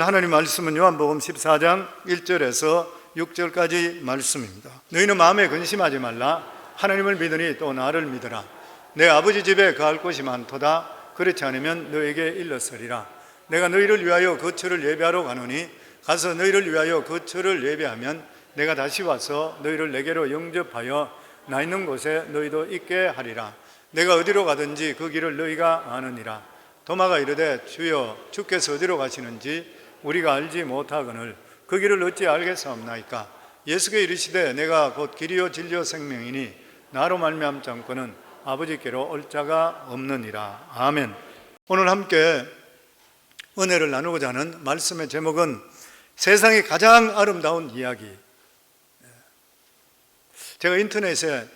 오늘 하나님 말씀은 요한복음 14장 1절에서 6절까지 말씀입니다. 너희는 마음에 근심하지 말라. 하나님을 믿으니 또 나를 믿으라. 내 아버지 집에 거할 곳이 많도다. 그렇지 않으면 너에게 일렀으리라. 내가 너희를 위하여 거처를 예배하러 가노니 가서 너희를 위하여 거처를 예배하면 내가 다시 와서 너희를 내게로 영접하여 나 있는 곳에 너희도 있게 하리라. 내가 어디로 가든지 그 길을 너희가 아느니라. 도마가 이르되 주여 주께서 어디로 가시는지 우리가 알지 못하거늘 그 길을 어찌 알겠사옵나이까. 예수께 이르시되 내가 곧 길이요 진리요 생명이니 나로 말미암지 않고는 아버지께로 올 자가 없느니라. 아멘. 오늘 함께 은혜를 나누고자 하는 말씀의 제목은 세상의 가장 아름다운 이야기. 제가 인터넷에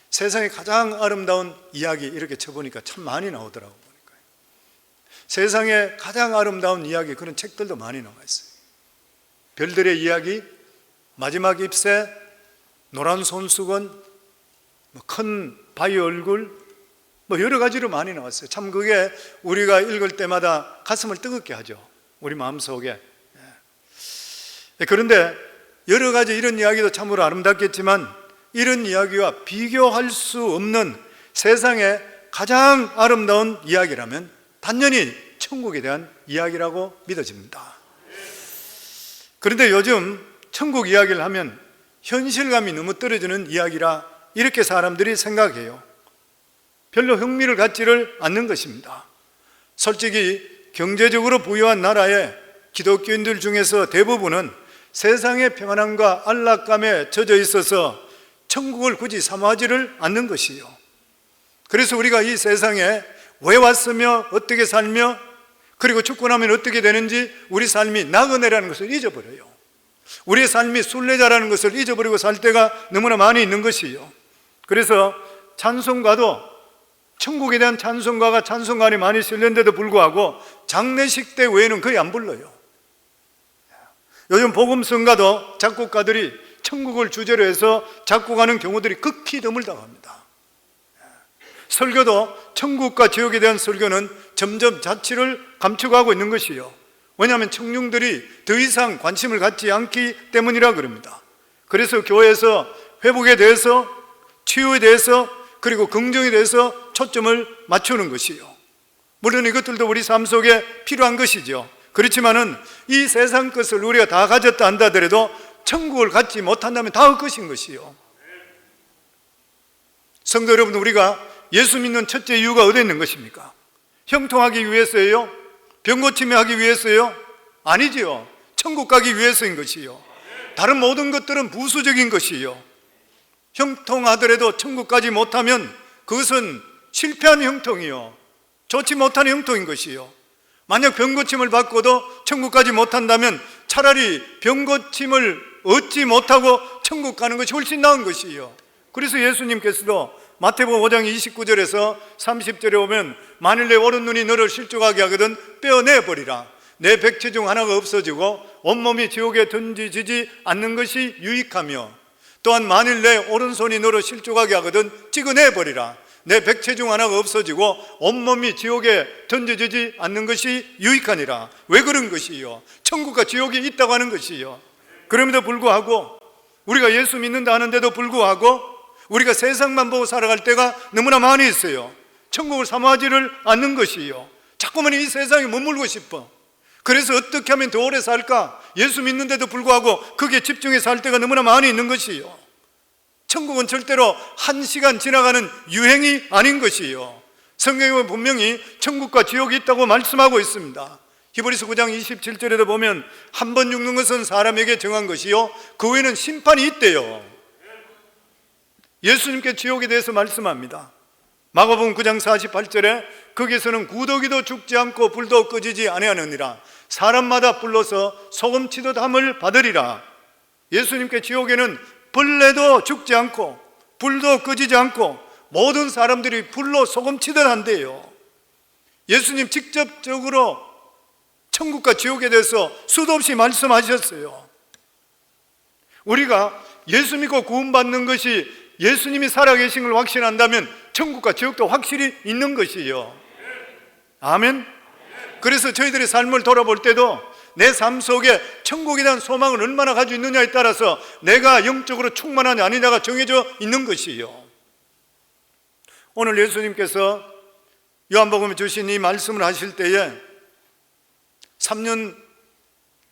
세상의 가장 아름다운 이야기 이렇게 쳐보니까 참 많이 나오더라고요. 세상의 가장 아름다운 이야기, 그런 책들도 많이 나와 있어요. 별들의 이야기, 마지막 잎새, 노란 손수건, 큰 바위 얼굴, 여러 가지로 많이 나왔어요. 참 그게 우리가 읽을 때마다 가슴을 뜨겁게 하죠. 우리 마음속에. 그런데 여러 가지 이런 이야기도 참으로 아름답겠지만 이런 이야기와 비교할 수 없는 세상의 가장 아름다운 이야기라면 단연히 천국에 대한 이야기라고 믿어집니다. 그런데 요즘 천국 이야기를 하면 현실감이 너무 떨어지는 이야기라 이렇게 사람들이 생각해요. 별로 흥미를 갖지를 않는 것입니다. 솔직히 경제적으로 부유한 나라의 기독교인들 중에서 대부분은 세상의 평안함과 안락감에 젖어 있어서 천국을 굳이 사모하지를 않는 것이요. 그래서 우리가 이 세상에 왜 왔으며 어떻게 살며 그리고 죽고 나면 어떻게 되는지 우리 삶이 나그네라는 것을 잊어버려요. 우리의 삶이 순례자라는 것을 잊어버리고 살 때가 너무나 많이 있는 것이요. 그래서 찬송가도 천국에 대한 찬송가가 찬송가에 많이 실렸는데도 불구하고 장례식 때 외에는 거의 안 불러요. 요즘 복음성가도 작곡가들이 천국을 주제로 해서 작곡하는 경우들이 극히 드물다고 합니다. 설교도 천국과 지옥에 대한 설교는 점점 자취를 감추고 있는 것이요. 왜냐하면 청중들이 더 이상 관심을 갖지 않기 때문이라 그럽니다. 그래서 교회에서 회복에 대해서, 치유에 대해서, 그리고 긍정에 대해서 초점을 맞추는 것이요. 물론 이것들도 우리 삶 속에 필요한 것이죠. 그렇지만은 이 세상 것을 우리가 다 가졌다 한다더라도 천국을 갖지 못한다면 다 헛것인 것이요. 성도 여러분, 우리가 예수 믿는 첫째 이유가 어디에 있는 것입니까? 형통하기 위해서예요? 병 고침에 하기 위해서예요? 아니지요. 천국 가기 위해서인 것이요. 다른 모든 것들은 부수적인 것이요. 형통하더라도 천국 가지 못하면 그것은 실패한 형통이요, 좋지 못한 형통인 것이요. 만약 병 고침을 받고도 천국 가지 못한다면 차라리 병 고침을 얻지 못하고 천국 가는 것이 훨씬 나은 것이요. 그래서 예수님께서도 마태복음 5장 29절에서 30절에 오면 만일 내 오른눈이 너를 실족하게 하거든 빼어내버리라. 내 백체 중 하나가 없어지고 온몸이 지옥에 던지지 않는 것이 유익하며 또한 만일 내 오른손이 너를 실족하게 하거든 찍어내버리라. 내 백체 중 하나가 없어지고 온몸이 지옥에 던져지지 않는 것이 유익하니라. 왜 그런 것이요? 천국과 지옥이 있다고 하는 것이요. 그럼에도 불구하고 우리가 예수 믿는다 하는데도 불구하고 우리가 세상만 보고 살아갈 때가 너무나 많이 있어요. 천국을 사모하지를 않는 것이요. 자꾸만 이 세상에 머물고 싶어. 그래서 어떻게 하면 더 오래 살까? 예수 믿는데도 불구하고 거기에 집중해서 살 때가 너무나 많이 있는 것이요. 천국은 절대로 한 시간 지나가는 유행이 아닌 것이요. 성경에 분명히 천국과 지옥이 있다고 말씀하고 있습니다. 히브리서 9장 27절에도 보면 한 번 죽는 것은 사람에게 정한 것이요 그 후에는 심판이 있대요. 예수님께 지옥에 대해서 말씀합니다. 마가복음 9장 48절에 거기에서는 구더기도 죽지 않고 불도 꺼지지 아니하느니라. 사람마다 불러서 소금치듯 함을 받으리라. 예수님께 지옥에는 벌레도 죽지 않고 불도 꺼지지 않고 모든 사람들이 불로 소금치듯 한대요. 예수님 직접적으로 천국과 지옥에 대해서 수도 없이 말씀하셨어요. 우리가 예수 믿고 구원받는 것이 예수님이 살아계신 걸 확신한다면 천국과 지옥도 확실히 있는 것이요. 아멘. 그래서 저희들의 삶을 돌아볼 때도 내 삶 속에 천국에 대한 소망을 얼마나 가지고 있느냐에 따라서 내가 영적으로 충만하냐 아니냐가 정해져 있는 것이요. 오늘 예수님께서 요한복음에 주신 이 말씀을 하실 때에 3년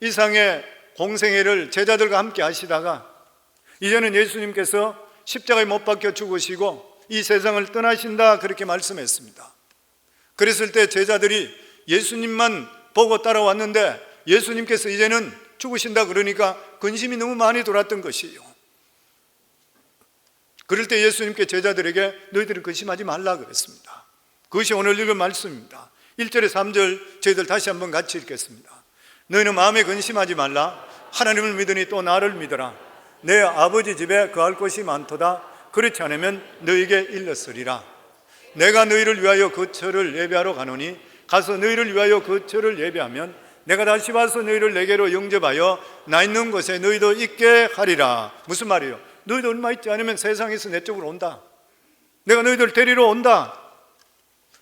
이상의 공생애를 제자들과 함께 하시다가 이제는 예수님께서 십자가에 못 박혀 죽으시고 이 세상을 떠나신다 그렇게 말씀했습니다. 그랬을 때 제자들이 예수님만 보고 따라왔는데 예수님께서 이제는 죽으신다 그러니까 근심이 너무 많이 돌았던 것이에요. 그럴 때 예수님께 제자들에게 너희들은 근심하지 말라 그랬습니다. 그것이 오늘 읽은 말씀입니다. 1절에 3절 저희들 다시 한번 같이 읽겠습니다. 너희는 마음에 근심하지 말라. 하나님을 믿으니 또 나를 믿어라. 내 아버지 집에 거할 곳이 많도다. 그렇지 않으면 너희에게 일렀으리라. 내가 너희를 위하여 거처를 예배하러 가노니 가서 너희를 위하여 거처를 예배하면 내가 다시 와서 너희를 내게로 영접하여 나 있는 곳에 너희도 있게 하리라. 무슨 말이에요? 너희도 얼마 있지 않으면 세상에서 내 쪽으로 온다. 내가 너희들 데리러 온다.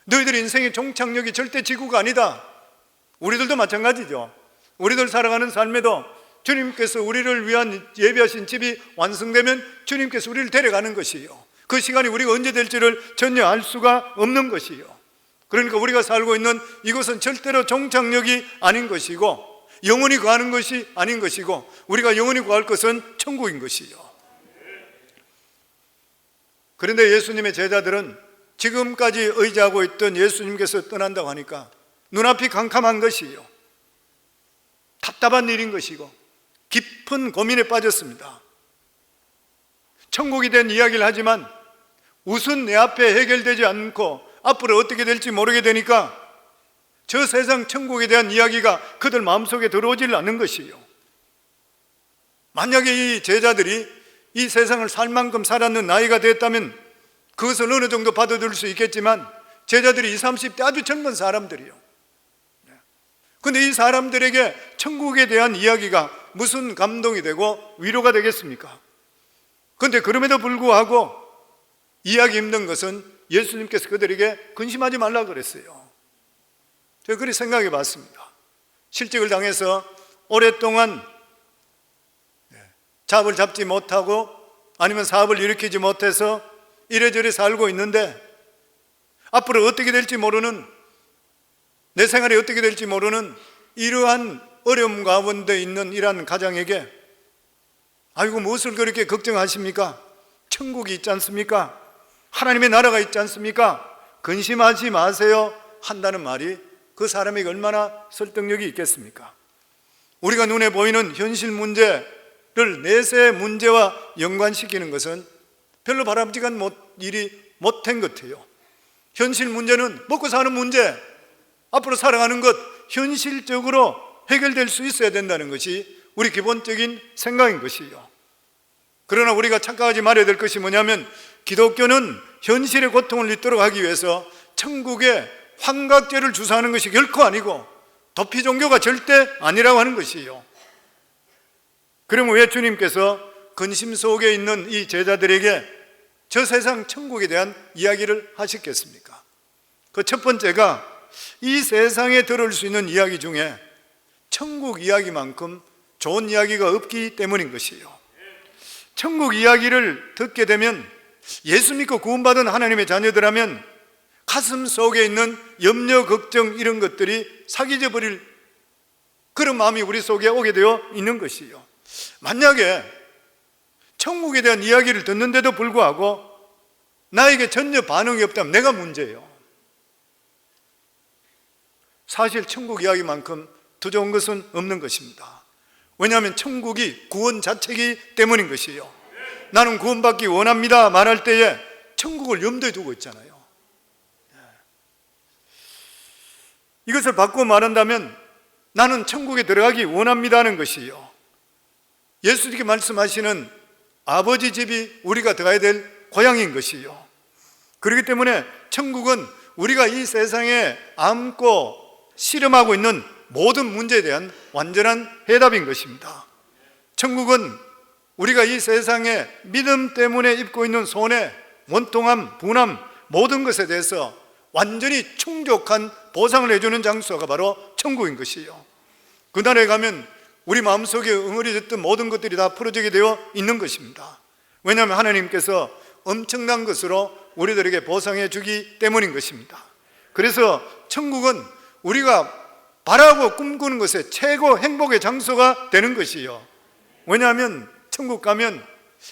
너희들 인생의 종착역이 절대 지구가 아니다. 우리들도 마찬가지죠. 우리들 살아가는 삶에도 주님께서 우리를 위한 예비하신 집이 완성되면 주님께서 우리를 데려가는 것이에요. 그 시간이 우리가 언제 될지를 전혀 알 수가 없는 것이에요. 그러니까 우리가 살고 있는 이곳은 절대로 종착역이 아닌 것이고 영원히 거하는 것이 아닌 것이고 우리가 영원히 거할 것은 천국인 것이에요. 그런데 예수님의 제자들은 지금까지 의지하고 있던 예수님께서 떠난다고 하니까 눈앞이 캄캄한 것이에요. 답답한 일인 것이고 깊은 고민에 빠졌습니다. 천국이 된 이야기를 하지만 우선 내 앞에 해결되지 않고 앞으로 어떻게 될지 모르게 되니까 저 세상 천국에 대한 이야기가 그들 마음속에 들어오질 않는 것이에요. 만약에 이 제자들이 이 세상을 살 만큼 살았는 나이가 됐다면 그것을 어느 정도 받아들일 수 있겠지만 제자들이 20, 30대 아주 젊은 사람들이요. 그런데 이 사람들에게 천국에 대한 이야기가 무슨 감동이 되고 위로가 되겠습니까? 그런데 그럼에도 불구하고 이해하기 힘든 것은 예수님께서 그들에게 근심하지 말라 그랬어요. 제가 그렇게 생각해 봤습니다. 실직을 당해서 오랫동안 잡을 잡지 못하고 아니면 사업을 일으키지 못해서 이래저래 살고 있는데 앞으로 어떻게 될지 모르는, 내 생활이 어떻게 될지 모르는 이러한 어려움 가운데 있는 이러한 가정에게 아이고 무엇을 그렇게 걱정하십니까? 천국이 있지 않습니까? 하나님의 나라가 있지 않습니까? 근심하지 마세요 한다는 말이 그 사람에게 얼마나 설득력이 있겠습니까? 우리가 눈에 보이는 현실 문제를 내세 문제와 연관시키는 것은 별로 바람직한 일이 못한 것 같아요. 현실 문제는 먹고 사는 문제, 앞으로 살아가는 것 현실적으로 해결될 수 있어야 된다는 것이 우리 기본적인 생각인 것이에요. 그러나 우리가 착각하지 말아야 될 것이 뭐냐면 기독교는 현실의 고통을 잊도록 하기 위해서 천국의 환각제를 주사하는 것이 결코 아니고 도피 종교가 절대 아니라고 하는 것이에요. 그러면 왜 주님께서 근심 속에 있는 이 제자들에게 저 세상 천국에 대한 이야기를 하셨겠습니까? 그 첫 번째가 이 세상에 들을 수 있는 이야기 중에 천국 이야기만큼 좋은 이야기가 없기 때문인 것이에요. 천국 이야기를 듣게 되면 예수 믿고 구원받은 하나님의 자녀들하면 가슴 속에 있는 염려, 걱정 이런 것들이 사기져 버릴 그런 마음이 우리 속에 오게 되어 있는 것이에요. 만약에 천국에 대한 이야기를 듣는데도 불구하고 나에게 전혀 반응이 없다면 내가 문제예요. 사실 천국 이야기만큼 더 좋은 것은 없는 것입니다. 왜냐하면 천국이 구원 자체이기 때문인 것이에요. 나는 구원받기 원합니다 말할 때에 천국을 염두에 두고 있잖아요. 이것을 바꾸어 말한다면 나는 천국에 들어가기 원합니다 하는 것이에요. 예수님께 말씀하시는 아버지 집이 우리가 들어가야 될 고향인 것이에요. 그렇기 때문에 천국은 우리가 이 세상에 안고 씨름하고 있는 모든 문제에 대한 완전한 해답인 것입니다. 천국은 우리가 이 세상에 믿음 때문에 입고 있는 손해, 원통함, 분함 모든 것에 대해서 완전히 충족한 보상을 해주는 장소가 바로 천국인 것이에요. 그날에 가면 우리 마음속에 응어리졌던 모든 것들이 다 풀어지게 되어 있는 것입니다. 왜냐하면 하나님께서 엄청난 것으로 우리들에게 보상해 주기 때문인 것입니다. 그래서 천국은 우리가 바라고 꿈꾸는 것의 최고 행복의 장소가 되는 것이요. 왜냐하면 천국 가면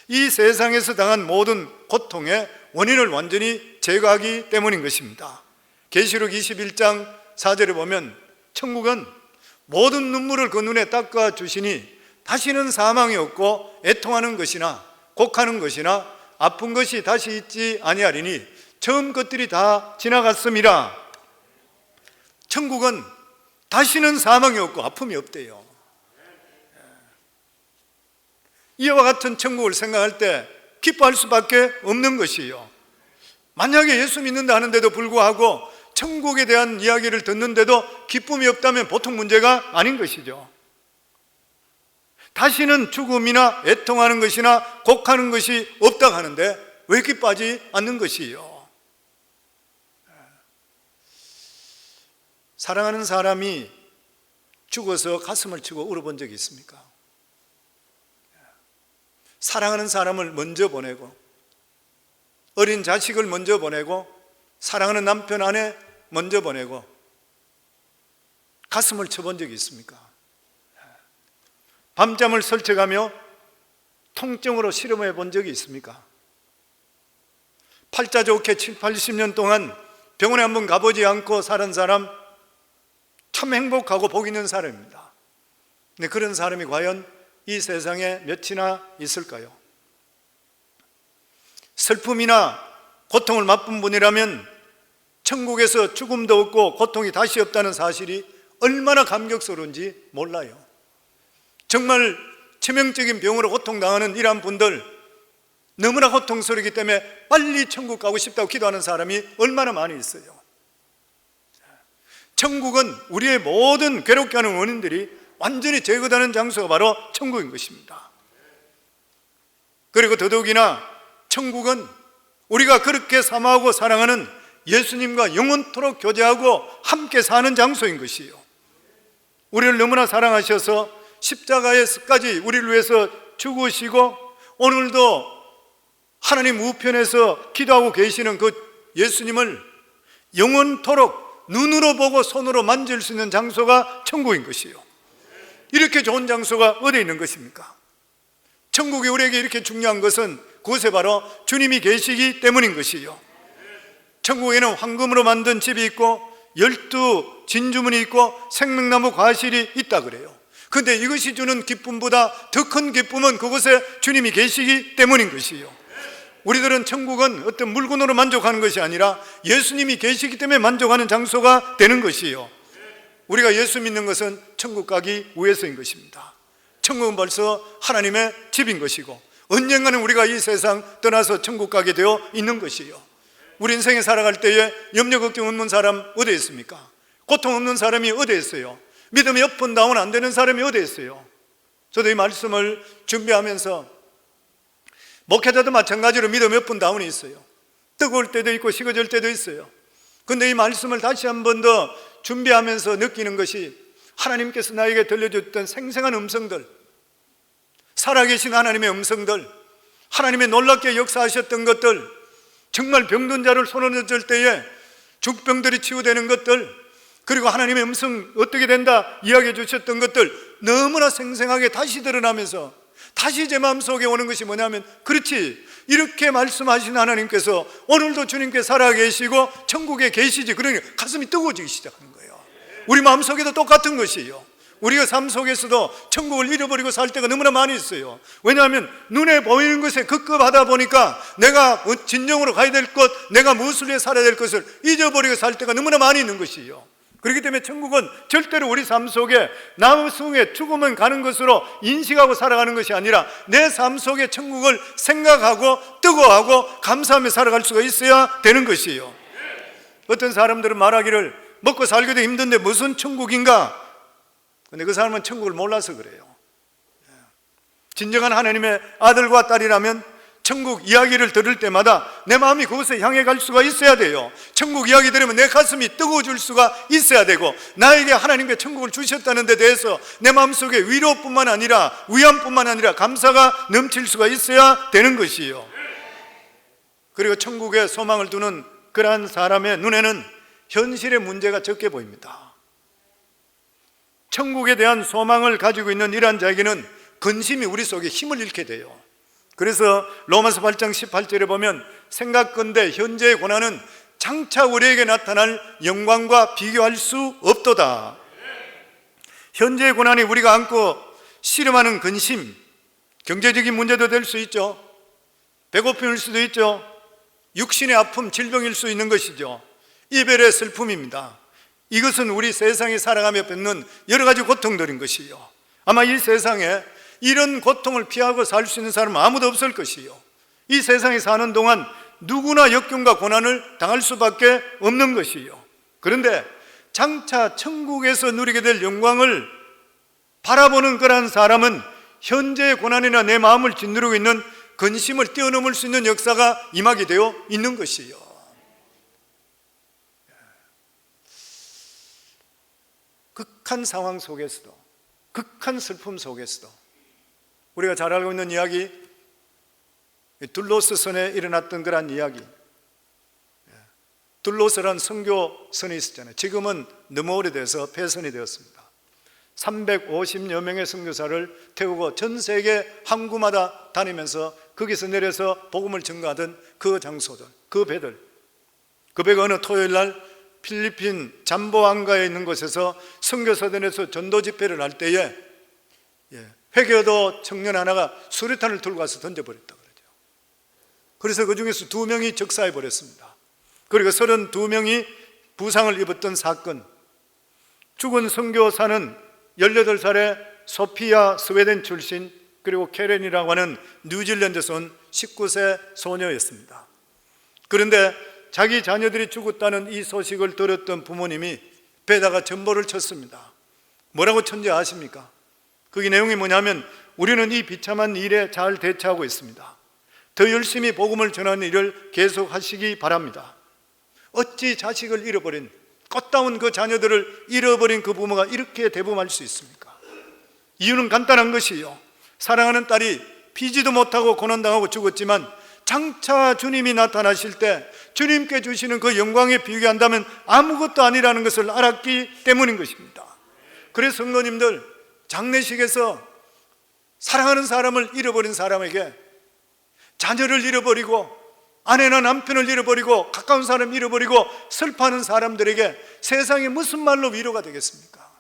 이 세상에서 당한 모든 고통의 원인을 완전히 제거하기 때문인 것입니다. 계시록 21장 4절에 보면 천국은 모든 눈물을 그 눈에 닦아 주시니 다시는 사망이 없고 애통하는 것이나 곡하는 것이나 아픈 것이 다시 있지 아니하리니 처음 것들이 다 지나갔음이라. 천국은 다시는 사망이 없고 아픔이 없대요. 이와 같은 천국을 생각할 때 기뻐할 수밖에 없는 것이에요. 만약에 예수 믿는다 하는데도 불구하고 천국에 대한 이야기를 듣는데도 기쁨이 없다면 보통 문제가 아닌 것이죠. 다시는 죽음이나 애통하는 것이나 곡하는 것이 없다고 하는데 왜 기뻐하지 않는 것이에요? 사랑하는 사람이 죽어서 가슴을 치고 울어본 적이 있습니까? 사랑하는 사람을 먼저 보내고 어린 자식을 먼저 보내고 사랑하는 남편 아내 먼저 보내고 가슴을 쳐본 적이 있습니까? 밤잠을 설쳐가며 통증으로 실험해 본 적이 있습니까? 팔자 좋게 7, 80년 동안 병원에 한번 가보지 않고 사는 사람 참 행복하고 복 있는 사람입니다. 근데 그런 사람이 과연 이 세상에 몇이나 있을까요? 슬픔이나 고통을 맛본 분이라면 천국에서 죽음도 없고 고통이 다시 없다는 사실이 얼마나 감격스러운지 몰라요. 정말 치명적인 병으로 고통당하는 이러한 분들, 너무나 고통스럽기 때문에 빨리 천국 가고 싶다고 기도하는 사람이 얼마나 많이 있어요. 천국은 우리의 모든 괴롭게 하는 원인들이 완전히 제거되는 장소가 바로 천국인 것입니다. 그리고 더더욱이나 천국은 우리가 그렇게 사모하고 사랑하는 예수님과 영원토록 교제하고 함께 사는 장소인 것이요. 우리를 너무나 사랑하셔서 십자가에서까지 우리를 위해서 죽으시고 오늘도 하나님 우편에서 기도하고 계시는 그 예수님을 영원토록 눈으로 보고 손으로 만질 수 있는 장소가 천국인 것이요. 이렇게 좋은 장소가 어디에 있는 것입니까? 천국이 우리에게 이렇게 중요한 것은 그곳에 바로 주님이 계시기 때문인 것이요. 천국에는 황금으로 만든 집이 있고 12 진주문이 있고 생명나무 과실이 있다 그래요. 그런데 이것이 주는 기쁨보다 더 큰 기쁨은 그곳에 주님이 계시기 때문인 것이요. 우리들은 천국은 어떤 물건으로 만족하는 것이 아니라 예수님이 계시기 때문에 만족하는 장소가 되는 것이요. 우리가 예수 믿는 것은 천국 가기 위해서인 것입니다. 천국은 벌써 하나님의 집인 것이고 언젠가는 우리가 이 세상 떠나서 천국 가게 되어 있는 것이요. 우리 인생에 살아갈 때에 염려 걱정 없는 사람 어디에 있습니까? 고통 없는 사람이 어디에 있어요? 믿음이 업 앤 다운 안 되는 사람이 어디에 있어요? 저도 이 말씀을 준비하면서 목회자도 마찬가지로 믿음이 업 앤 다운이 있어요. 뜨거울 때도 있고 식어질 때도 있어요. 그런데 이 말씀을 다시 한 번 더 준비하면서 느끼는 것이 하나님께서 나에게 들려줬던 생생한 음성들, 살아계신 하나님의 음성들, 하나님의 놀랍게 역사하셨던 것들, 정말 병든 자를 손을 들 때에 죽병들이 치유되는 것들, 그리고 하나님의 음성 어떻게 된다 이야기해 주셨던 것들 너무나 생생하게 다시 드러나면서 다시 제 마음속에 오는 것이 뭐냐면, 그렇지, 이렇게 말씀하신 하나님께서 오늘도 주님께 살아계시고 천국에 계시지. 그러니 가슴이 뜨거워지기 시작하는 거예요. 우리 마음속에도 똑같은 것이에요. 우리가 삶 속에서도 천국을 잃어버리고 살 때가 너무나 많이 있어요. 왜냐하면 눈에 보이는 것에 급급하다 보니까 내가 진정으로 가야 될 것, 내가 무엇을 위해 살아야 될 것을 잊어버리고 살 때가 너무나 많이 있는 것이에요. 그렇기 때문에 천국은 절대로 우리 삶 속에 나 속에 죽으면 가는 것으로 인식하고 살아가는 것이 아니라 내 삶 속에 천국을 생각하고 뜨거워하고 감사하며 살아갈 수가 있어야 되는 것이에요. 어떤 사람들은 말하기를 먹고 살기도 힘든데 무슨 천국인가? 근데 그 사람은 천국을 몰라서 그래요. 진정한 하나님의 아들과 딸이라면 천국 이야기를 들을 때마다 내 마음이 그곳에 향해 갈 수가 있어야 돼요. 천국 이야기 들으면 내 가슴이 뜨거워질 수가 있어야 되고, 나에게 하나님께 천국을 주셨다는 데 대해서 내 마음속에 위로뿐만 아니라 위안뿐만 아니라 감사가 넘칠 수가 있어야 되는 것이에요. 그리고 천국에 소망을 두는 그러한 사람의 눈에는 현실의 문제가 적게 보입니다. 천국에 대한 소망을 가지고 있는 이러한 자에게는 근심이 우리 속에 힘을 잃게 돼요. 그래서 로마서 8장 18절에 보면 생각건대 현재의 고난은 장차 우리에게 나타날 영광과 비교할 수 없도다. 현재의 고난이 우리가 안고 씨름하는 근심, 경제적인 문제도 될 수 있죠. 배고픔일 수도 있죠. 육신의 아픔, 질병일 수 있는 것이죠. 이별의 슬픔입니다. 이것은 우리 세상에 살아가며 뵙는 여러 가지 고통들인 것이요. 아마 이 세상에 이런 고통을 피하고 살 수 있는 사람은 아무도 없을 것이요. 이 세상에 사는 동안 누구나 역경과 고난을 당할 수밖에 없는 것이요. 그런데 장차 천국에서 누리게 될 영광을 바라보는 그러한 사람은 현재의 고난이나 내 마음을 짓누르고 있는 근심을 뛰어넘을 수 있는 역사가 임하게 되어 있는 것이요. 극한 상황 속에서도, 극한 슬픔 속에서도 우리가 잘 알고 있는 이야기, 둘로스선에 일어났던 그러한 이야기. 둘로스란 선교선이 있었잖아요. 지금은 너무 오래돼서 폐선이 되었습니다. 350여 명의 선교사를 태우고 전 세계 항구마다 다니면서 거기서 내려서 복음을 전가하던 그 장소들, 그 배들. 그 배가 어느 토요일 날 필리핀 잠보안가에 있는 곳에서 선교사단에서 전도 집회를 할 때에 회교도 청년 하나가 수류탄을 들고 가서 던져버렸다 그러죠. 그래서 그 중에서 2명이 적사해 버렸습니다. 그리고 32명이 부상을 입었던 사건. 죽은 선교사는 18살의 소피아 스웨덴 출신, 그리고 캐렌이라고 하는 뉴질랜드에서 온 19세 소녀였습니다. 그런데 자기 자녀들이 죽었다는 이 소식을 들었던 부모님이 배에다가 전보를 쳤습니다. 뭐라고 쳤는지 아십니까? 거기 내용이 뭐냐면, 우리는 이 비참한 일에 잘 대처하고 있습니다. 더 열심히 복음을 전하는 일을 계속하시기 바랍니다. 어찌 자식을 잃어버린, 꽃다운 그 자녀들을 잃어버린 그 부모가 이렇게 대범할 수 있습니까? 이유는 간단한 것이요. 사랑하는 딸이 피지도 못하고 고난당하고 죽었지만 장차 주님이 나타나실 때 주님께 주시는 그 영광에 비교한다면 아무것도 아니라는 것을 알았기 때문인 것입니다. 그래서 성도님들, 장례식에서 사랑하는 사람을 잃어버린 사람에게, 자녀를 잃어버리고 아내나 남편을 잃어버리고 가까운 사람 잃어버리고 슬퍼하는 사람들에게 세상에 무슨 말로 위로가 되겠습니까?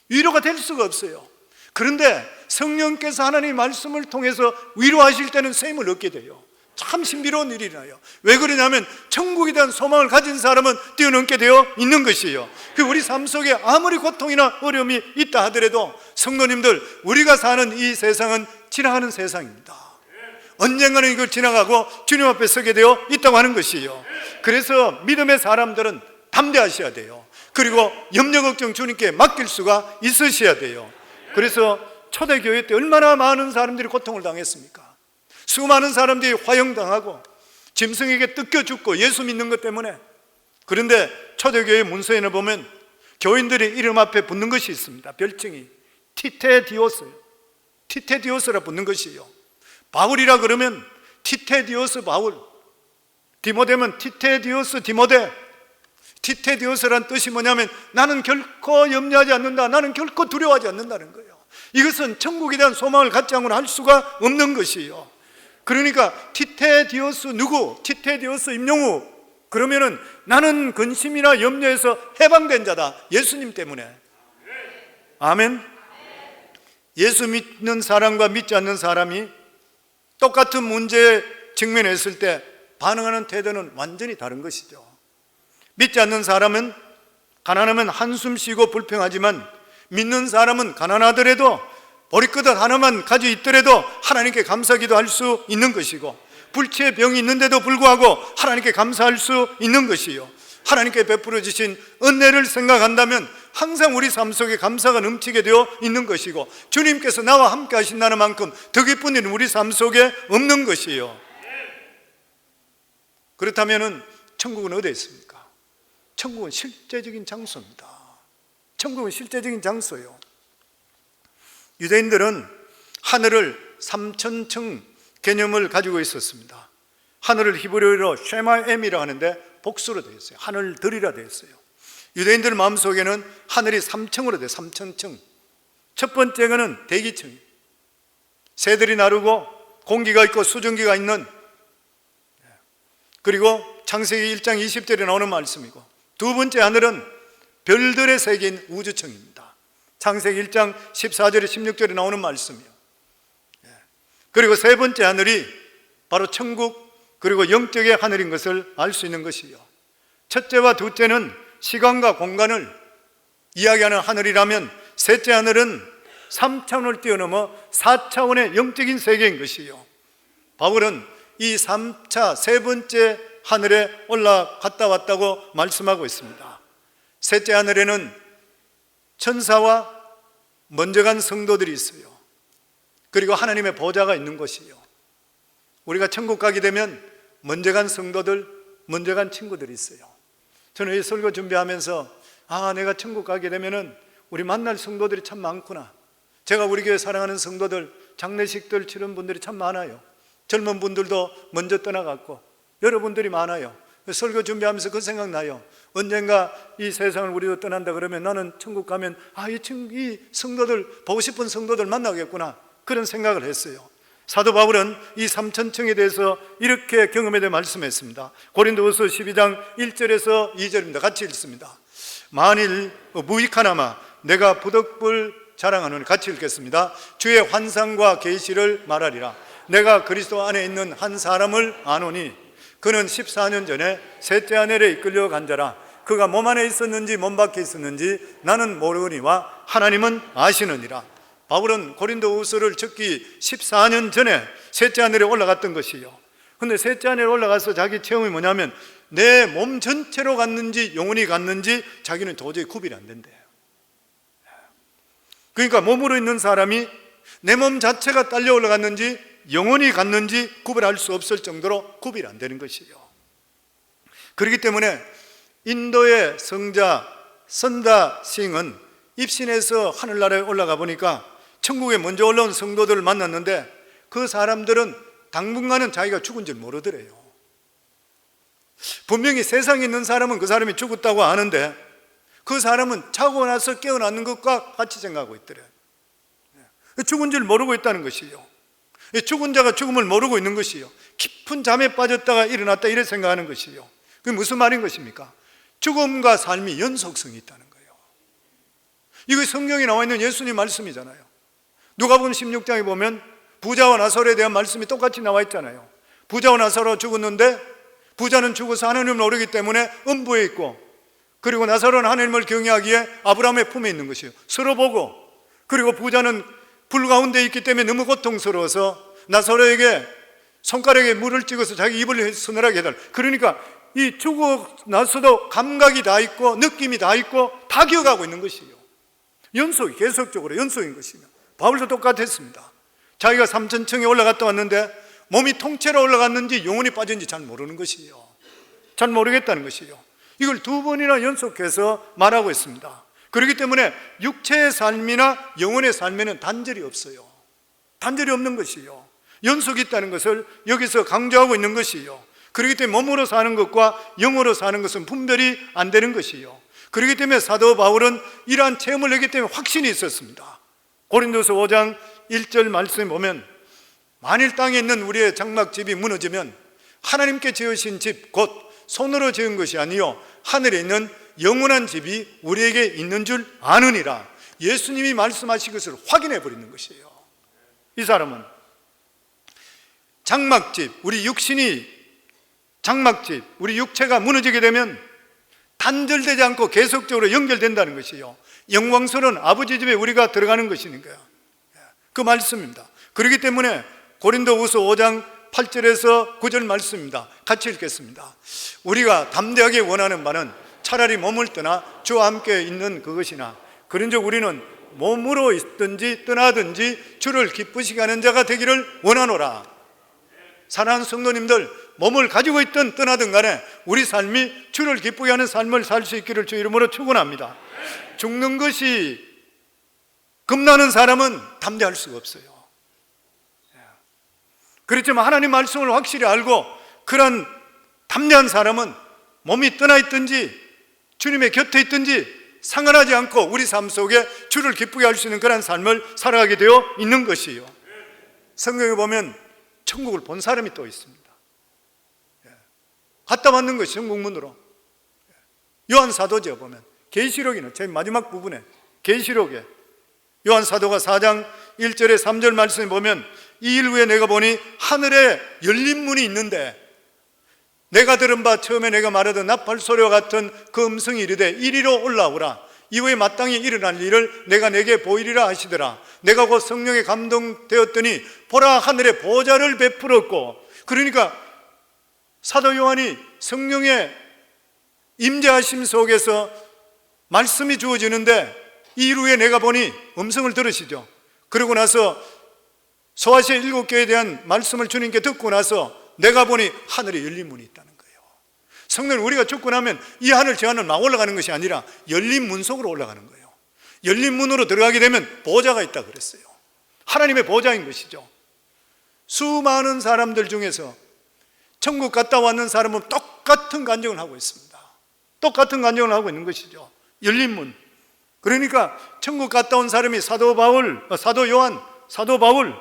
위로가 될 수가 없어요. 그런데 성령께서 하나님의 말씀을 통해서 위로하실 때는 셈을 얻게 돼요. 참 신비로운 일이 일어나요. 왜 그러냐면 천국에 대한 소망을 가진 사람은 뛰어넘게 되어 있는 것이에요. 우리 삶 속에 아무리 고통이나 어려움이 있다 하더라도 성도님들, 우리가 사는 이 세상은 지나가는 세상입니다. 언젠가는 이걸 지나가고 주님 앞에 서게 되어 있다고 하는 것이에요. 그래서 믿음의 사람들은 담대하셔야 돼요. 그리고 염려 걱정 주님께 맡길 수가 있으셔야 돼요. 그래서 초대교회 때 얼마나 많은 사람들이 고통을 당했습니까? 수많은 사람들이 화형당하고 짐승에게 뜯겨 죽고 예수 믿는 것 때문에. 그런데 초대교회 문서에는 보면 교인들의 이름 앞에 붙는 것이 있습니다. 별칭이 티테디오스예요. 티테디오스라 붙는 것이에요. 바울이라 그러면 티테디오스 바울, 디모데면 티테디오스 디모데. 티테디오스란 뜻이 뭐냐면 나는 결코 염려하지 않는다, 나는 결코 두려워하지 않는다는 거예요. 이것은 천국에 대한 소망을 갖지 않고는 할 수가 없는 것이에요. 그러니까 티테디오스 누구? 티테디오스 임영우. 그러면은 나는 근심이나 염려에서 해방된 자다. 예수님 때문에. 아멘. 예수 믿는 사람과 믿지 않는 사람이 똑같은 문제에 직면했을 때 반응하는 태도는 완전히 다른 것이죠. 믿지 않는 사람은 가난하면 한숨 쉬고 불평하지만, 믿는 사람은 가난하더라도 보리그릇 하나만 가지고 있더라도 하나님께 감사기도 할 수 있는 것이고, 불치의 병이 있는데도 불구하고 하나님께 감사할 수 있는 것이요, 하나님께 베풀어 주신 은혜를 생각한다면 항상 우리 삶 속에 감사가 넘치게 되어 있는 것이고, 주님께서 나와 함께 하신다는 만큼 더 기쁜 일은 우리 삶 속에 없는 것이요. 그렇다면 천국은 어디에 있습니까? 천국은 실제적인 장소입니다. 천국은 실제적인 장소예요. 유대인들은 하늘을 3,000층 개념을 가지고 있었습니다. 하늘을 히브리어로 쉐마엠이라 하는데 복수로 되어 있어요. 하늘들이라 되어 있어요. 유대인들 마음속에는 하늘이 3층으로 돼요. 3,000층. 첫 번째는 대기층, 새들이 나르고 공기가 있고 수증기가 있는, 그리고 창세기 1장 20절에 나오는 말씀이고, 두 번째 하늘은 별들의 세계인 우주층입니다. 창세기 1장 14절에 16절에 나오는 말씀이요. 그리고 세 번째 하늘이 바로 천국, 그리고 영적의 하늘인 것을 알 수 있는 것이요. 첫째와 둘째는 시간과 공간을 이야기하는 하늘이라면, 셋째 하늘은 3차원을 뛰어넘어 4차원의 영적인 세계인 것이요. 바울은 이 3차 세 번째 하늘에 올라갔다 왔다고 말씀하고 있습니다. 셋째 하늘에는 천사와 먼저 간 성도들이 있어요. 그리고 하나님의 보좌가 있는 곳이요. 우리가 천국 가게 되면 먼저 간 성도들, 먼저 간 친구들이 있어요. 저는 이 설교 준비하면서 내가 천국 가게 되면은 우리 만날 성도들이 참 많구나. 제가 우리 교회 사랑하는 성도들, 장례식들 치른 분들이 참 많아요. 젊은 분들도 먼저 떠나갔고 여러분들이 많아요. 설교 준비하면서 그 생각나요. 언젠가 이 세상을 우리도 떠난다 그러면 나는 천국 가면 이 성도들, 보고 싶은 성도들 만나겠구나, 그런 생각을 했어요. 사도 바울은 이 3,000층에 대해서 이렇게 경험에 대해 말씀했습니다. 고린도후서 12장 1절에서 2절입니다. 같이 읽습니다. 만일 무익하나마 내가 부덕불 자랑하노니, 같이 읽겠습니다. 주의 환상과 계시를 말하리라. 내가 그리스도 안에 있는 한 사람을 아노니 그는 14년 전에 셋째 하늘에 이끌려 간 자라. 그가 몸 안에 있었는지 몸 밖에 있었는지 나는 모르거니와 하나님은 아시느니라. 바울은 고린도후서를 적기 14년 전에 셋째 하늘에 올라갔던 것이요. 근데 셋째 하늘에 올라가서 자기 체험이 뭐냐면 내 몸 전체로 갔는지 영혼이 갔는지 자기는 도저히 구별이 안 된대요. 그러니까 몸으로 있는 사람이 내 몸 자체가 딸려 올라갔는지 영혼이 갔는지 구별할 수 없을 정도로 구별이 안 되는 것이요. 그렇기 때문에 인도의 성자 선다 싱은 입신해서 하늘나라에 올라가 보니까 천국에 먼저 올라온 성도들을 만났는데 그 사람들은 당분간은 자기가 죽은 줄 모르더래요. 분명히 세상에 있는 사람은 그 사람이 죽었다고 아는데 그 사람은 자고 나서 깨어나는 것과 같이 생각하고 있더래요. 죽은 줄 모르고 있다는 것이요. 죽은 자가 죽음을 모르고 있는 것이요. 깊은 잠에 빠졌다가 일어났다 이래 생각하는 것이요. 그게 무슨 말인 것입니까? 죽음과 삶이 연속성이 있다는 거예요. 이거 성경에 나와 있는 예수님 말씀이잖아요. 누가복음 16장에 보면 부자와 나사로에 대한 말씀이 똑같이 나와 있잖아요. 부자와 나사로 죽었는데 부자는 죽어서 하나님을 오르기 때문에 음부에 있고, 그리고 나사로는 하나님을 경외하기에 아브라함의 품에 있는 것이에요. 서로 보고, 그리고 부자는 불 가운데 있기 때문에 너무 고통스러워서 나사로에게 손가락에 물을 찍어서 자기 입을 서늘하게 해달라. 그러니까 이 죽어 나서도 감각이 다 있고 느낌이 다 있고 다 기억하고 있는 것이에요. 연속이, 계속적으로 연속인 것이며, 바울도 똑같았습니다. 자기가 3,000층에 올라갔다 왔는데 몸이 통째로 올라갔는지 영혼이 빠진지 잘 모르는 것이에요. 잘 모르겠다는 것이에요. 이걸 두 번이나 연속해서 말하고 있습니다. 그렇기 때문에 육체의 삶이나 영혼의 삶에는 단절이 없어요. 단절이 없는 것이요. 연속이 있다는 것을 여기서 강조하고 있는 것이요. 그렇기 때문에 몸으로 사는 것과 영으로 사는 것은 분별이 안 되는 것이요. 그렇기 때문에 사도 바울은 이러한 체험을 했기 때문에 확신이 있었습니다. 고린도서 5장 1절 말씀에 보면 만일 땅에 있는 우리의 장막집이 무너지면 하나님께 지으신 집 곧 손으로 지은 것이 아니요 하늘에 있는 영원한 집이 우리에게 있는 줄 아느니라. 예수님이 말씀하신 것을 확인해 버리는 것이에요. 이 사람은 장막집, 우리 육신이 장막집, 우리 육체가 무너지게 되면 단절되지 않고 계속적으로 연결된다는 것이요. 영광스러운 아버지 집에 우리가 들어가는 것이니까요. 그 말씀입니다. 그렇기 때문에 고린도후서 5장 8절에서 9절 말씀입니다. 같이 읽겠습니다. 우리가 담대하게 원하는 바는 차라리 몸을 떠나 주와 함께 있는 그것이나 그런즉 우리는 몸으로 있든지 떠나든지 주를 기쁘시게 하는 자가 되기를 원하노라. 사랑하는 성도님들, 몸을 가지고 있든 떠나든 간에 우리 삶이 주를 기쁘게 하는 삶을 살 수 있기를 주 이름으로 축원합니다. 죽는 것이 겁나는 사람은 담대할 수가 없어요. 그렇지만 하나님 말씀을 확실히 알고 그런 담대한 사람은 몸이 떠나 있든지 주님의 곁에 있든지 상관하지 않고 우리 삶 속에 주를 기쁘게 할 수 있는 그런 삶을 살아가게 되어 있는 것이에요. 성경에 보면 천국을 본 사람이 또 있습니다. 갖다 맞는 것이 천국문으로. 요한 사도죠 보면 계시록이는 제일 마지막 부분에 계시록에 요한 사도가 4장 1절에 3절 말씀에 보면 이 일 후에 내가 보니 하늘에 열린 문이 있는데 내가 들은 바 처음에 내가 말하던 나팔 소리와 같은 그 음성이 이르되 이리로 올라오라. 이후에 마땅히 일어날 일을 내가 내게 보이리라 하시더라. 내가 곧 성령에 감동되었더니 보라 하늘에 보좌를 베풀었고, 그러니까 사도 요한이 성령의 임재하심 속에서 말씀이 주어지는데 이 일 후에 내가 보니 음성을 들으시죠. 그러고 나서 소아시아 7교회에 대한 말씀을 주님께 듣고 나서 내가 보니 하늘에 열린 문이 있다는 거예요. 성도는 우리가 죽고 나면 이 하늘 저 하늘 막 올라가는 것이 아니라 열린 문 속으로 올라가는 거예요. 열린 문으로 들어가게 되면 보좌가 있다 그랬어요. 하나님의 보좌인 것이죠. 수많은 사람들 중에서 천국 갔다 왔는 사람은 똑같은 간증을 하고 있습니다. 똑같은 간증을 하고 있는 것이죠. 열린 문. 그러니까 천국 갔다 온 사람이 사도 요한, 사도 바울,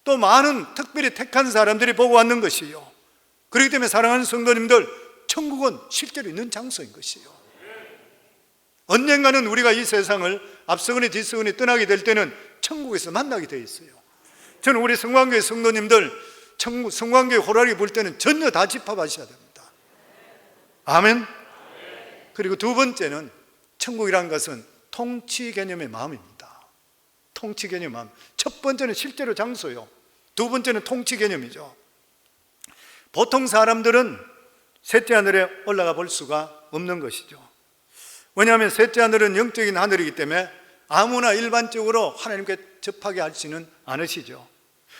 또 많은 특별히 택한 사람들이 보고 왔는 것이요. 그렇기 때문에 사랑하는 성도님들, 천국은 실제로 있는 장소인 것이요. 언젠가는 우리가 이 세상을 앞서거니 뒤서거니 떠나게 될 때는 천국에서 만나게 되어 있어요. 저는 우리 성광교회 성도님들 성광교회 호라리 볼 때는 전혀 다 집합하셔야 됩니다. 아멘. 그리고 두 번째는 천국이라는 것은 통치 개념의 마음입니다. 통치 개념의 마음. 첫 번째는 실제로 장소요. 두 번째는 통치 개념이죠. 보통 사람들은 셋째 하늘에 올라가 볼 수가 없는 것이죠. 왜냐하면 셋째 하늘은 영적인 하늘이기 때문에 아무나 일반적으로 하나님께 접하게 할 수는 않으시죠.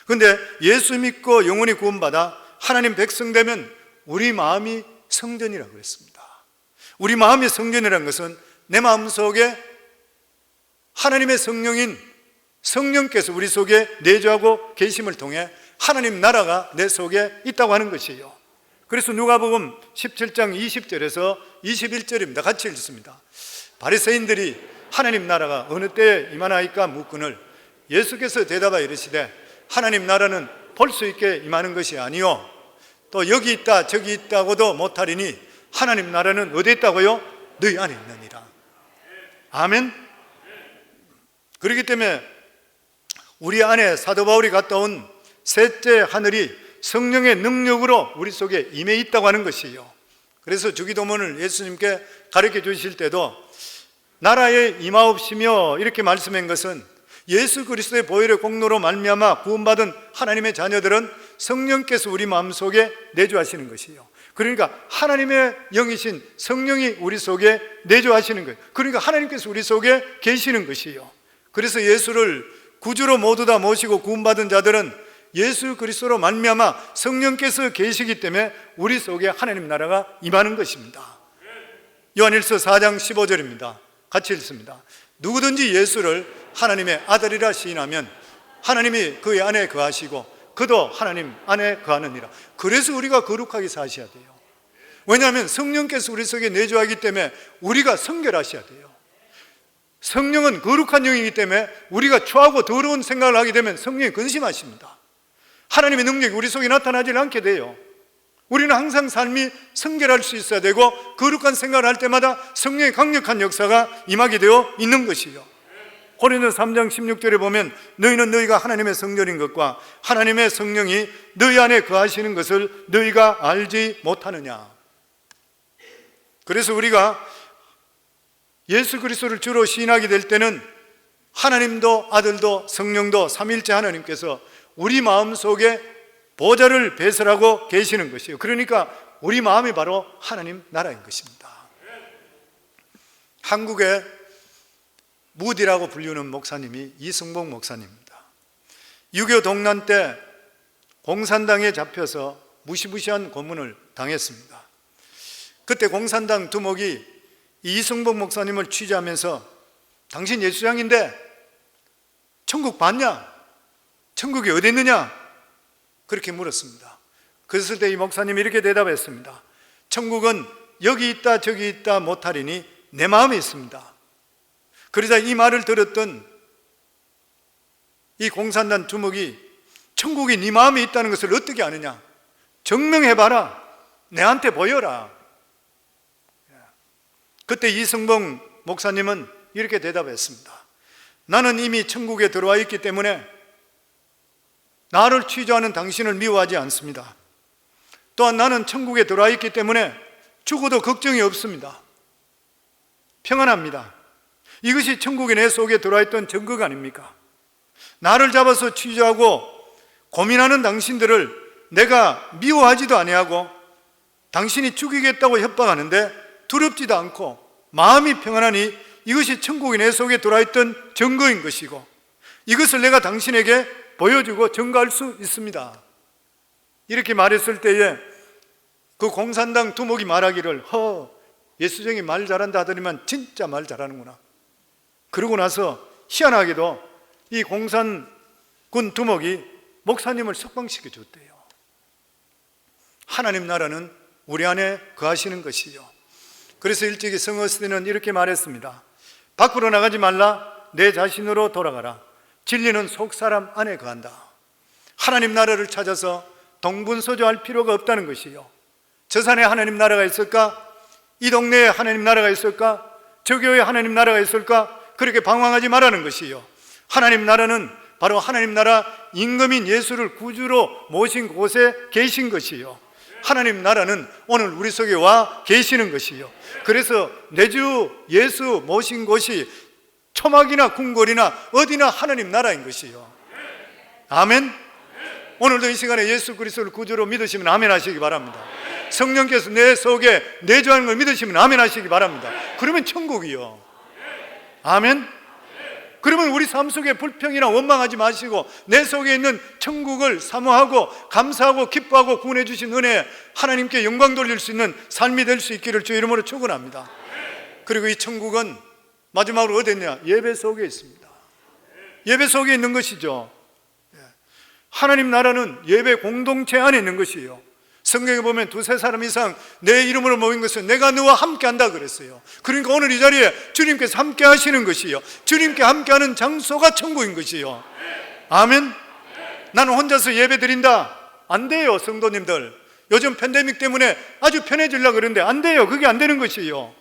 그런데 예수 믿고 영원히 구원받아 하나님 백성 되면 우리 마음이 성전이라고 그랬습니다. 우리 마음이 성전이라는 것은 내 마음속에 하나님의 성령인 성령께서 우리 속에 내주하고 계심을 통해 하나님 나라가 내 속에 있다고 하는 것이에요. 그래서 누가복음 17장 20절에서 21절입니다. 같이 읽습니다. 바리새인들이 하나님 나라가 어느 때에 임하나이까 묻거늘 예수께서 대답하여 이르시되 하나님 나라는 볼 수 있게 임하는 것이 아니요 또 여기 있다 저기 있다고도 못하리니 하나님 나라는 어디 있다고요? 너희 안에 있느니라. 아멘. 그렇기 때문에 우리 안에 사도 바울이 갔다 온 셋째 하늘이 성령의 능력으로 우리 속에 임해 있다고 하는 것이에요. 그래서 주기도문을 예수님께 가르쳐 주실 때도 나라에 임하옵시며 이렇게 말씀한 것은 예수 그리스도의 보혈의 공로로 말미암아 구원받은 하나님의 자녀들은 성령께서 우리 마음속에 내주하시는 것이에요. 그러니까 하나님의 영이신 성령이 우리 속에 내주하시는 거예요. 그러니까 하나님께서 우리 속에 계시는 것이에요. 그래서 예수를 구주로 모두 다 모시고 구원받은 자들은 예수 그리스도로 말미암아 성령께서 계시기 때문에 우리 속에 하나님 나라가 임하는 것입니다. 요한일서 4장 15절입니다. 같이 읽습니다. 누구든지 예수를 하나님의 아들이라 시인하면 하나님이 그의 안에 거하시고 그도 하나님 안에 거하느니라. 그래서 우리가 거룩하게 사셔야 돼요. 왜냐하면 성령께서 우리 속에 내주하기 때문에 우리가 성결하셔야 돼요. 성령은 거룩한 영이기 때문에 우리가 추하고 더러운 생각을 하게 되면 성령이 근심하십니다. 하나님의 능력이 우리 속에 나타나지 않게 돼요. 우리는 항상 삶이 성결할 수 있어야 되고 거룩한 생각을 할 때마다 성령의 강력한 역사가 임하게 되어 있는 것이요. 고린도서 3장 16절에 보면 너희는 너희가 하나님의 성전인 것과 하나님의 성령이 너희 안에 거하시는 것을 너희가 알지 못하느냐. 그래서 우리가 예수 그리스도를 주로 시인하게 될 때는 하나님도 아들도 성령도 삼위일체 하나님께서 우리 마음속에 보좌를 배설하고 계시는 것이에요. 그러니까 우리 마음이 바로 하나님 나라인 것입니다. 한국의 무디라고 불리는 목사님이 이승복 목사님입니다. 6.25 동란 때 공산당에 잡혀서 무시무시한 고문을 당했습니다. 그때 공산당 두목이 이승복 목사님을 취재하면서 당신 예수장인데 천국 봤냐? 천국이 어디 있느냐? 그렇게 물었습니다. 그랬을 때 이 목사님이 이렇게 대답했습니다. 천국은 여기 있다 저기 있다 못하리니 내 마음에 있습니다. 그러자 이 말을 들었던 이 공산당 두목이 천국이 네 마음에 있다는 것을 어떻게 아느냐? 증명해봐라. 내한테 보여라. 그때 이승봉 목사님은 이렇게 대답했습니다. 나는 이미 천국에 들어와 있기 때문에 나를 취조하는 당신을 미워하지 않습니다. 또한 나는 천국에 들어와 있기 때문에 죽어도 걱정이 없습니다. 평안합니다. 이것이 천국이 내 속에 들어와 있던 증거가 아닙니까? 나를 잡아서 취조하고 고민하는 당신들을 내가 미워하지도 아니하고 당신이 죽이겠다고 협박하는데 두렵지도 않고 마음이 평안하니 이것이 천국이 내 속에 들어와 있던 증거인 것이고 이것을 내가 당신에게 보여주고 증거할 수 있습니다. 이렇게 말했을 때에 그 공산당 두목이 말하기를 예수정이 말 잘한다 하더니만 진짜 말 잘하는구나. 그러고 나서 희한하게도 이 공산군 두목이 목사님을 석방시켜 줬대요. 하나님 나라는 우리 안에 거하시는 것이요. 그래서 일찍이 성어스대는 이렇게 말했습니다. 밖으로 나가지 말라. 내 자신으로 돌아가라. 진리는 속사람 안에 거한다. 하나님 나라를 찾아서 동분서주할 필요가 없다는 것이요. 저 산에 하나님 나라가 있을까? 이 동네에 하나님 나라가 있을까? 저 교회에 하나님 나라가 있을까? 그렇게 방황하지 말라는 것이요. 하나님 나라는 바로 하나님 나라 임금인 예수를 구주로 모신 곳에 계신 것이요. 하나님 나라는 오늘 우리 속에 와 계시는 것이요. 그래서 내주 예수 모신 곳이 초막이나 궁궐이나 어디나 하나님 나라인 것이요. 아멘. 오늘도 이 시간에 예수 그리스도를 구주로 믿으시면 아멘 하시기 바랍니다. 성령께서 내 속에 내주하는 걸 믿으시면 아멘 하시기 바랍니다. 그러면 천국이요. 아멘. 그러면 우리 삶 속에 불평이나 원망하지 마시고 내 속에 있는 천국을 사모하고 감사하고 기뻐하고 구원해 주신 은혜에 하나님께 영광 돌릴 수 있는 삶이 될 수 있기를 주 이름으로 축원합니다. 그리고 이 천국은 마지막으로 어디 있냐? 예배 속에 있습니다. 예배 속에 있는 것이죠. 하나님 나라는 예배 공동체 안에 있는 것이에요. 성경에 보면 두세 사람 이상 내 이름으로 모인 것은 내가 너와 함께 한다 그랬어요. 그러니까 오늘 이 자리에 주님께서 함께 하시는 것이요, 주님께 함께 하는 장소가 천국인 것이요. 아멘. 나는 혼자서 예배 드린다, 안 돼요. 성도님들, 요즘 팬데믹 때문에 아주 편해지려고 그러는데 안 돼요. 그게 안 되는 것이요.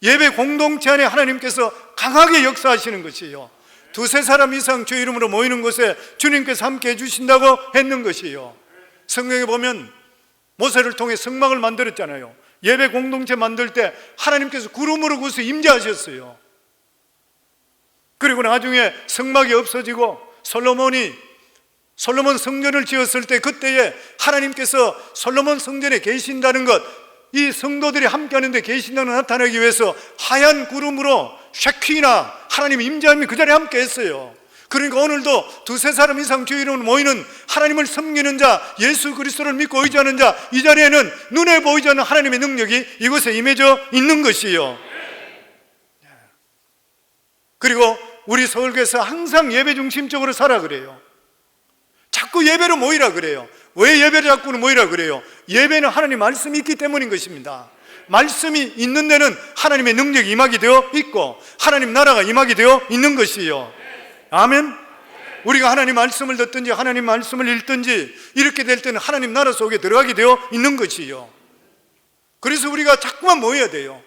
예배 공동체 안에 하나님께서 강하게 역사하시는 것이요. 두세 사람 이상 주 이름으로 모이는 곳에 주님께서 함께 해주신다고 했는 것이요. 성경에 보면 모세를 통해 성막을 만들었잖아요. 예배 공동체 만들 때 하나님께서 구름으로 그것을 임재하셨어요. 그리고 나중에 성막이 없어지고 솔로몬 성전을 지었을 때 그때에 하나님께서 솔로몬 성전에 계신다는 것, 이 성도들이 함께 하는 데 계신다는 걸 나타내기 위해서 하얀 구름으로 샤키나 하나님 임재함이 그 자리에 함께 했어요. 그러니까 오늘도 두세 사람 이상 주 이름으로 모이는 하나님을 섬기는 자, 예수 그리스도를 믿고 의지하는 자, 이 자리에는 눈에 보이지 않는 하나님의 능력이 이곳에 임해져 있는 것이에요. 그리고 우리 서울교회에서 항상 예배 중심적으로 살아 그래요. 자꾸 예배로 모이라 그래요. 왜 예배를 자꾸 모이라 그래요? 예배는 하나님 말씀이 있기 때문인 것입니다. 말씀이 있는 데는 하나님의 능력이 임하게 되어 있고 하나님 나라가 임하게 되어 있는 것이에요. 아멘. 우리가 하나님 말씀을 듣든지 하나님 말씀을 읽든지 이렇게 될 때는 하나님 나라 속에 들어가게 되어 있는 것이요. 그래서 우리가 자꾸만 모여야 돼요.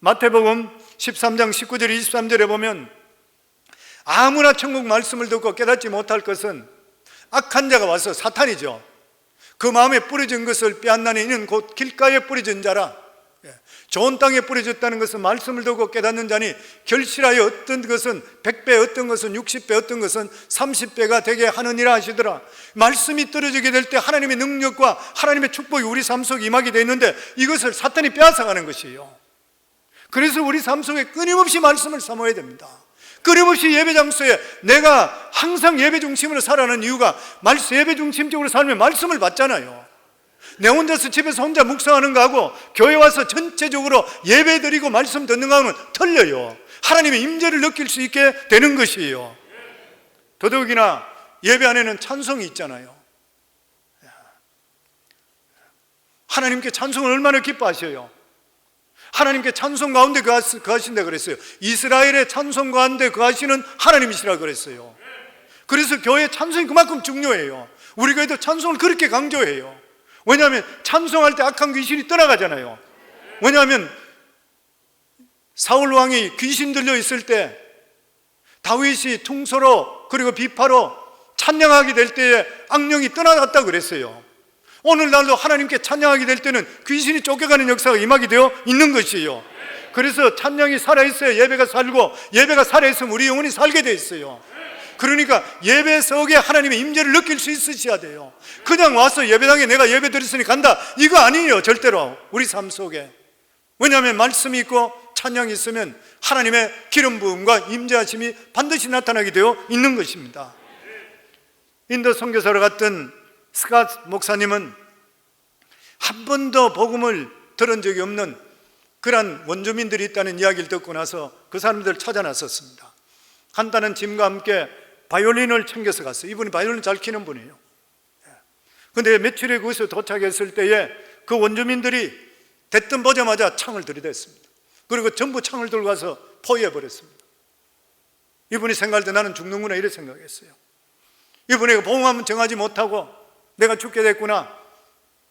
마태복음 13장 19절 23절에 보면 아무나 천국 말씀을 듣고 깨닫지 못할 것은 악한 자가 와서 사탄이죠. 그 마음에 뿌려진 것을 빼앗나니 이는 곧 길가에 뿌려진 자라. 좋은 땅에 뿌려졌다는 것은 말씀을 듣고 깨닫는 자니 결실하여 어떤 것은 100배, 어떤 것은 60배, 어떤 것은 30배가 되게 하느니라 하시더라. 말씀이 떨어지게 될 때 하나님의 능력과 하나님의 축복이 우리 삶 속에 임하게 되어 있는데 이것을 사탄이 빼앗아가는 것이에요. 그래서 우리 삶 속에 끊임없이 말씀을 사모해야 됩니다. 끊임없이 예배 장소에 내가 항상 예배 중심으로 살아가는 이유가 예배 중심적으로 살면 말씀을 받잖아요. 내 혼자서 집에서 혼자 묵상하는 거하고 교회 와서 전체적으로 예배 드리고 말씀 듣는 거하고는 틀려요. 하나님의 임재를 느낄 수 있게 되는 것이에요. 더더욱이나 예배 안에는 찬송이 있잖아요. 하나님께 찬송을 얼마나 기뻐하셔요. 하나님께 찬송 가운데 거하신다 그랬어요. 이스라엘의 찬송 가운데 거하시는 하나님이시라 그랬어요. 그래서 교회의 찬송이 그만큼 중요해요. 우리 교회도 찬송을 그렇게 강조해요. 왜냐하면 찬송할 때 악한 귀신이 떠나가잖아요. 왜냐하면 사울 왕이 귀신 들려 있을 때 다윗이 퉁소로 그리고 비파로 찬양하게 될 때에 악령이 떠나갔다 그랬어요. 오늘날도 하나님께 찬양하게 될 때는 귀신이 쫓겨가는 역사가 임하게 되어 있는 것이에요. 그래서 찬양이 살아있어야 예배가 살고, 예배가 살아있으면 우리 영혼이 살게 되어 있어요. 그러니까 예배 속에 하나님의 임재를 느낄 수 있으셔야 돼요. 그냥 와서 예배당에 내가 예배 드렸으니 간다, 이거 아니에요. 절대로 우리 삶 속에. 왜냐하면 말씀이 있고 찬양이 있으면 하나님의 기름 부음과 임재하심이 반드시 나타나게 되어 있는 것입니다. 인도 선교사로 갔던 스캇 목사님은 한 번도 복음을 들은 적이 없는 그런 원주민들이 있다는 이야기를 듣고 나서 그 사람들을 찾아 나섰습니다. 간단한 짐과 함께 바이올린을 챙겨서 갔어요. 이분이 바이올린 잘 키는 분이에요. 그런데 며칠에 거기서 도착했을 때에 그 원주민들이 대뜸 보자마자 창을 들이댔습니다. 그리고 전부 창을 들고 가서 포위해버렸습니다. 이분이 생각할 때 나는 죽는구나 이렇게 생각했어요. 이분에게 복음하면 정하지 못하고 내가 죽게 됐구나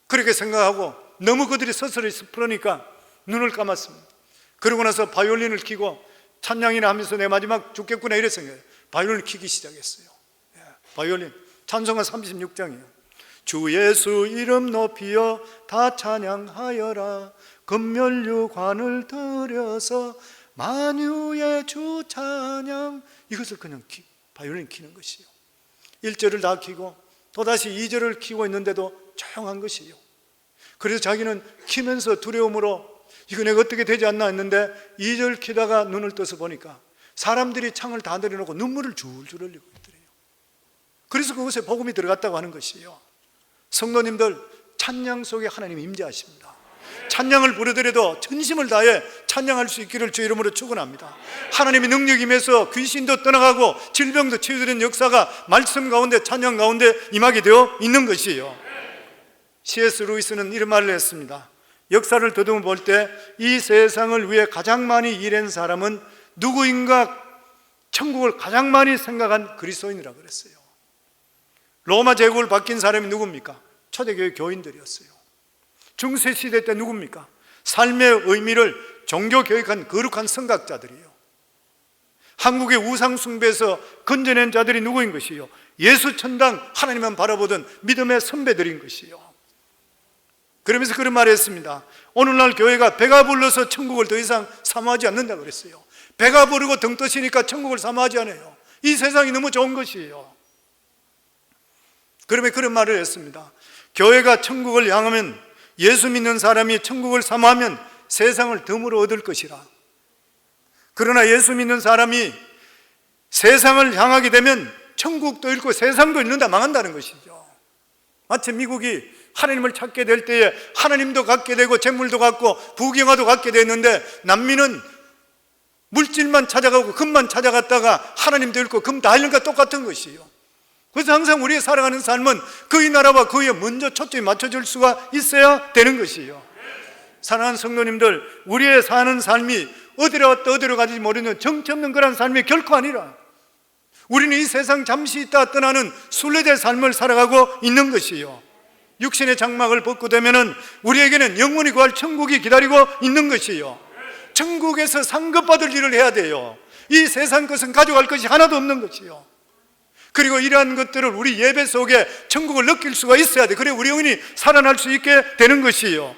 그렇게 생각하고 너무 그들이 서서히 풀으니까 눈을 감았습니다. 그러고 나서 바이올린을 켜고 찬양이나 하면서 내 마지막 죽겠구나 이렇게 생각해요. 바이올린을 켜기 시작했어요. 바이올린 찬송가 36장이에요. 주 예수 이름 높이여 다 찬양하여라. 금면류관을 들여서 만유의 주 찬양. 이것을 그냥 바이올린 켜는 것이에요. 1절을 다 켜고 또다시 2절을 켜고 있는데도 조용한 것이에요. 그래서 자기는 키면서 두려움으로 이거 내가 어떻게 되지 않나 했는데 2절 키다가 눈을 떠서 보니까 사람들이 창을 다 내려놓고 눈물을 줄줄 흘리고 있더래요. 그래서 그곳에 복음이 들어갔다고 하는 것이에요. 성도님들, 찬양 속에 하나님이 임재하십니다. 찬양을 부르더라도 전심을 다해 찬양할 수 있기를 주 이름으로 축원합니다. 하나님의 능력이 임해서 귀신도 떠나가고 질병도 치유되는 역사가 말씀 가운데 찬양 가운데 임하게 되어 있는 것이에요. C.S. 루이스는 이런 말을 했습니다. 역사를 더듬어 볼 때 이 세상을 위해 가장 많이 일한 사람은 누구인가 천국을 가장 많이 생각한 그리스도인이라고 그랬어요. 로마 제국을 바뀐 사람이 누굽니까? 초대교회 교인들이었어요. 중세시대 때 누굽니까? 삶의 의미를 종교교육한 거룩한 성각자들이에요. 한국의 우상숭배에서 건져낸 자들이 누구인 것이요? 예수천당 하나님만 바라보던 믿음의 선배들인 것이요. 그러면서 그런 말을 했습니다. 오늘날 교회가 배가 불러서 천국을 더 이상 사모하지 않는다고 그랬어요. 배가 부르고 등 떠시니까 천국을 사모하지 않아요. 이 세상이 너무 좋은 것이에요. 그러면 그런 말을 했습니다. 교회가 천국을 향하면, 예수 믿는 사람이 천국을 사모하면 세상을 덤으로 얻을 것이라. 그러나 예수 믿는 사람이 세상을 향하게 되면 천국도 잃고 세상도 잃는다, 망한다는 것이죠. 마치 미국이 하나님을 찾게 될 때에 하나님도 갖게 되고 재물도 갖고 부경화도 갖게 됐는데 남미는 물질만 찾아가고 금만 찾아갔다가 하나님도 잃고 금 다 잃는 것과 똑같은 것이에요. 그래서 항상 우리의 살아가는 삶은 그의 나라와 그의 먼저 초점이 맞춰질 수가 있어야 되는 것이에요. 사랑하는 성도님들, 우리의 사는 삶이 어디로 왔다 어디로 가지 모르는 정체 없는 그런 삶이 결코 아니라 우리는 이 세상 잠시 있다 떠나는 순례자의 삶을 살아가고 있는 것이에요. 육신의 장막을 벗고 되면은 우리에게는 영원히 구할 천국이 기다리고 있는 것이에요. 천국에서 상급받을 일을 해야 돼요. 이 세상 것은 가져갈 것이 하나도 없는 것이요. 그리고 이러한 것들을 우리 예배 속에 천국을 느낄 수가 있어야 돼. 그래 우리 영혼이 살아날 수 있게 되는 것이요.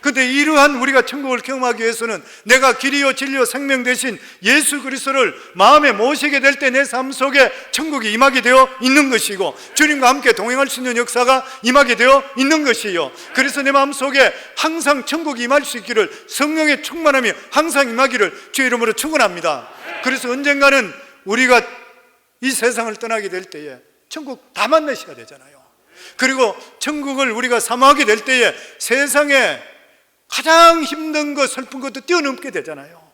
그런데 이러한 우리가 천국을 경험하기 위해서는 내가 길이요 진리요 생명 되신 예수 그리스도를 마음에 모시게 될 때 내 삶 속에 천국이 임하게 되어 있는 것이고 주님과 함께 동행할 수 있는 역사가 임하게 되어 있는 것이요. 그래서 내 마음 속에 항상 천국이 임할 수 있기를, 성령의 충만함이 항상 임하기를 주 이름으로 축원합니다. 그래서 언젠가는 우리가 이 세상을 떠나게 될 때에 천국 다 만나셔야 되잖아요. 그리고 천국을 우리가 사모하게 될 때에 세상에 가장 힘든 것, 슬픈 것도 뛰어넘게 되잖아요.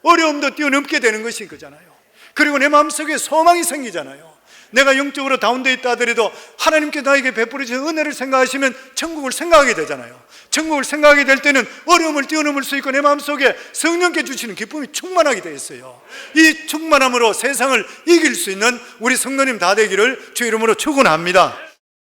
어려움도 뛰어넘게 되는 것이 그잖아요. 그리고 내 마음속에 소망이 생기잖아요. 내가 영적으로 다운되어 있다 하더라도 하나님께 나에게 베풀어진 은혜를 생각하시면 천국을 생각하게 되잖아요. 천국을 생각하게 될 때는 어려움을 뛰어넘을 수 있고 내 마음속에 성령께 주시는 기쁨이 충만하게 되어 있어요. 이 충만함으로 세상을 이길 수 있는 우리 성도님 다 되기를 주 이름으로 축원합니다.